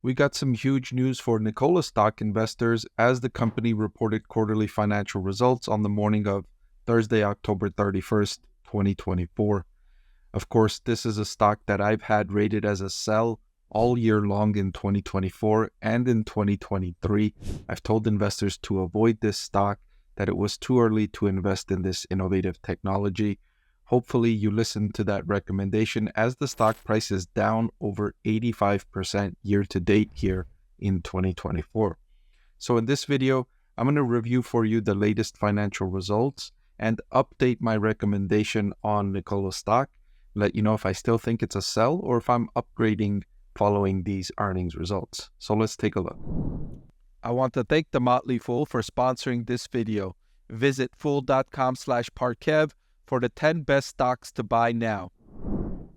We got some huge news for Nikola stock investors as the company reported quarterly financial results on the morning of Thursday, October 31st, 2024. Of course, this is a stock that I've had rated as a sell all year long in 2024 and in 2023. I've told investors to avoid this stock, that it was too early to invest in this innovative technology. Hopefully you listened to that recommendation as the stock price is down over 85% year to date here in 2024. So in this video, I'm going to review for you the latest financial results and update my recommendation on Nikola stock, let you know if I still think it's a sell or if I'm upgrading following these earnings results. So let's take a look. I want to thank the Motley Fool for sponsoring this video. Visit fool.com/Parkev for the 10 best stocks to buy now.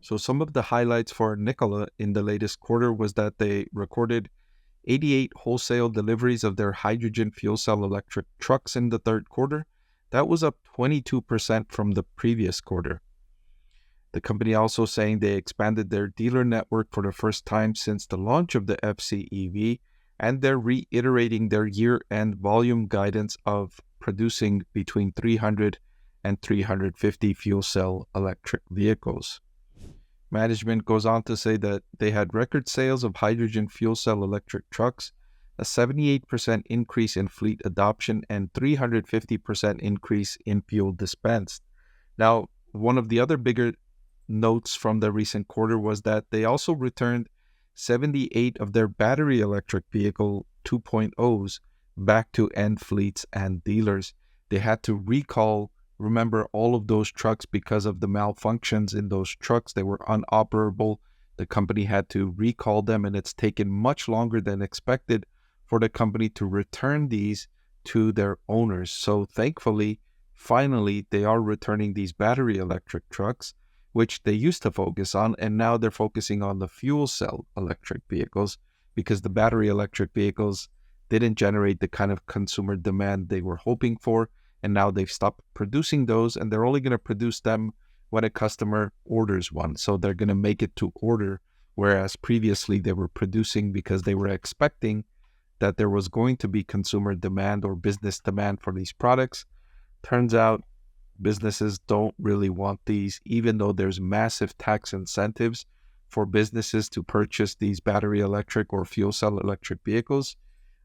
So some of the highlights for Nikola in the latest quarter was that they recorded 88 wholesale deliveries of their hydrogen fuel cell electric trucks in the third quarter. That was up 22% from the previous quarter. The company also saying they expanded their dealer network for the first time since the launch of the FCEV, and they're reiterating their year-end volume guidance of producing between 300 and 350 fuel cell electric vehicles. Management goes on to say that they had record sales of hydrogen fuel cell electric trucks, a 78% increase in fleet adoption, and 350% increase in fuel dispensed. Now, one of the other bigger notes from the recent quarter was that they also returned 78 of their battery electric vehicle 2.0s back to end fleets and dealers. They had to recall, remember, all of those trucks because of the malfunctions in those trucks. They were unoperable. The company had to recall them, and it's taken much longer than expected for the company to return these to their owners. So thankfully, finally, they are returning these battery electric trucks, which they used to focus on, and now they're focusing on the fuel cell electric vehicles because the battery electric vehicles didn't generate the kind of consumer demand they were hoping for. And now they've stopped producing those, and they're only going to produce them when a customer orders one. So they're going to make it to order, whereas previously they were producing because they were expecting that there was going to be consumer demand or business demand for these products. Turns out businesses don't really want these, even though there's massive tax incentives for businesses to purchase these battery electric or fuel cell electric vehicles.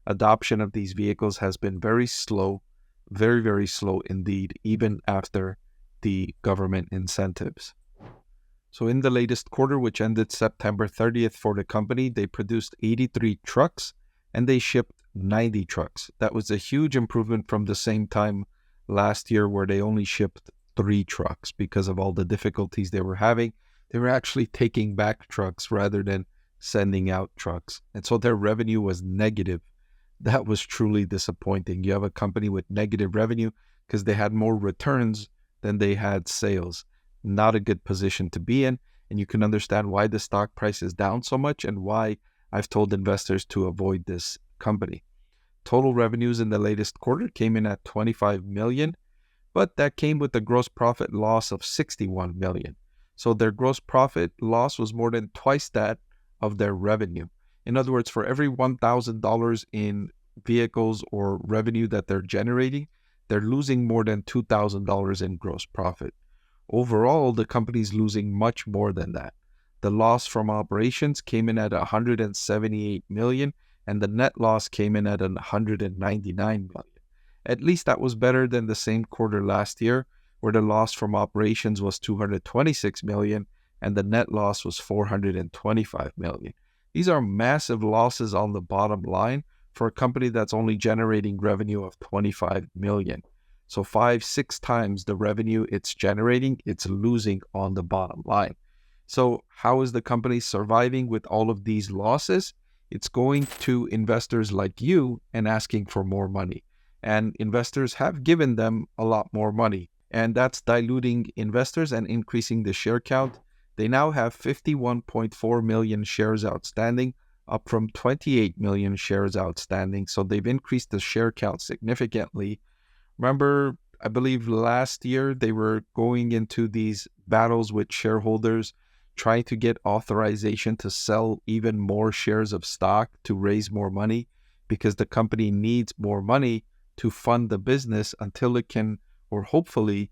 Adoption of these vehicles has been very slow. Very, very slow indeed, even after the government incentives. So in the latest quarter, which ended September 30th for the company, they produced 83 trucks and they shipped 90 trucks. That was a huge improvement from the same time last year where they only shipped 3 trucks because of all the difficulties they were having. They were actually taking back trucks rather than sending out trucks. And so their revenue was negative. That was truly disappointing. You have a company with negative revenue because they had more returns than they had sales. Not a good position to be in. And you can understand why the stock price is down so much and why I've told investors to avoid this company. Total revenues in the latest quarter came in at 25 million, but that came with a gross profit loss of 61 million. So their gross profit loss was more than twice that of their revenue. In other words, for every $1,000 in vehicles or revenue that they're generating, they're losing more than $2,000 in gross profit. Overall, the company's losing much more than that. The loss from operations came in at 178 million, and the net loss came in at 199 million. At least that was better than the same quarter last year, where the loss from operations was 226 million, and the net loss was 425 million. These are massive losses on the bottom line for a company that's only generating revenue of 25 million. So 5-6 times the revenue it's generating, it's losing on the bottom line. So how is the company surviving with all of these losses? It's going to investors like you and asking for more money. And investors have given them a lot more money. And that's diluting investors and increasing the share count. They now have 51.4 million shares outstanding, up from 28 million shares outstanding. So they've increased the share count significantly. Remember, I believe last year they were going into these battles with shareholders trying to get authorization to sell even more shares of stock to raise more money, because the company needs more money to fund the business until it can, or hopefully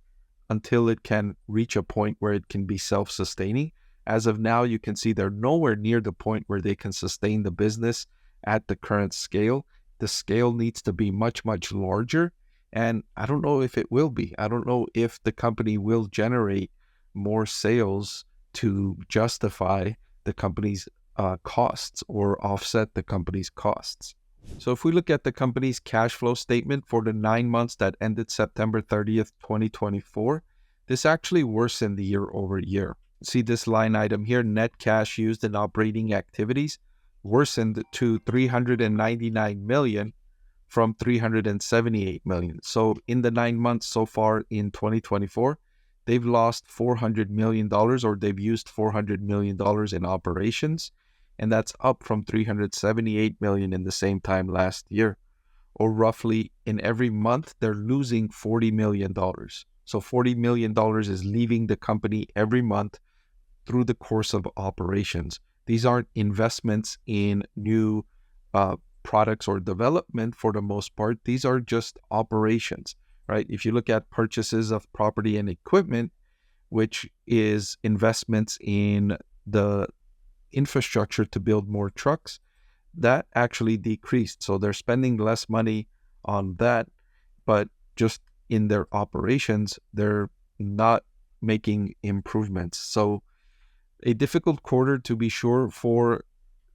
until it can reach a point where it can be self-sustaining. As of now, you can see they're nowhere near the point where they can sustain the business at the current scale. The scale needs to be much, much larger. And I don't know if it will be. I don't know if the company will generate more sales to justify the company's costs or offset the company's costs. So if we look at the company's cash flow statement for the 9 months that ended September 30th, 2024, this actually worsened the year over year. See this line item here, net cash used in operating activities, worsened to $399 million from $378 million. So in the 9 months so far in 2024, they've lost $400 million, or they've used $400 million in operations. And that's up from $378 million in the same time last year. Or roughly in every month, they're losing $40 million. So $40 million is leaving the company every month through the course of operations. These aren't investments in new products or development for the most part. These are just operations, right? If you look at purchases of property and equipment, which is investments in the infrastructure to build more trucks, that actually decreased. So they're spending less money on that, but just in their operations, they're not making improvements. So a difficult quarter to be sure for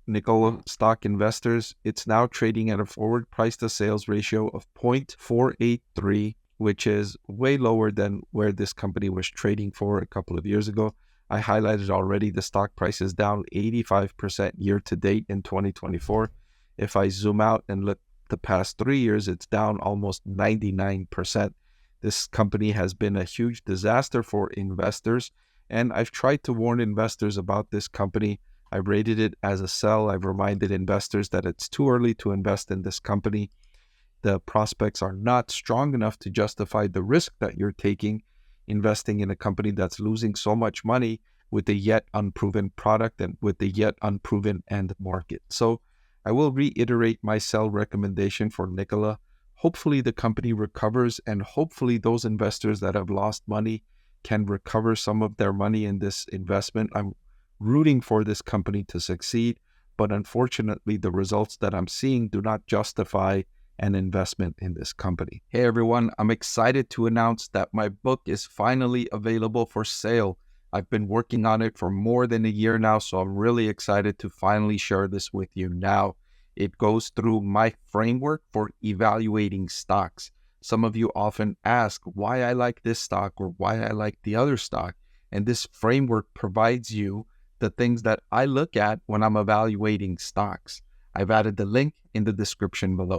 Nikola stock investors. It's now trading at a forward price to sales ratio of 0.483, which is way lower than where this company was trading for a couple of years ago. I highlighted already the stock price is down 85% year to date in 2024. If I zoom out and look the past 3 years, it's down almost 99%. This company has been a huge disaster for investors, and I've tried to warn investors about this company. I've rated it as a sell. I've reminded investors that it's too early to invest in this company. The prospects are not strong enough to justify the risk that you're taking investing in a company that's losing so much money with a yet unproven product and with the yet unproven end market. So I will reiterate my sell recommendation for Nikola. Hopefully the company recovers, and hopefully those investors that have lost money can recover some of their money in this investment. I'm rooting for this company to succeed, but unfortunately the results that I'm seeing do not justify an investment in this company. Hey everyone, I'm excited to announce that my book is finally available for sale. I've been working on it for more than a year now, so I'm really excited to finally share this with you now. It goes through my framework for evaluating stocks. Some of you often ask why I like this stock or why I like the other stock, and this framework provides you the things that I look at when I'm evaluating stocks. I've added the link in the description below.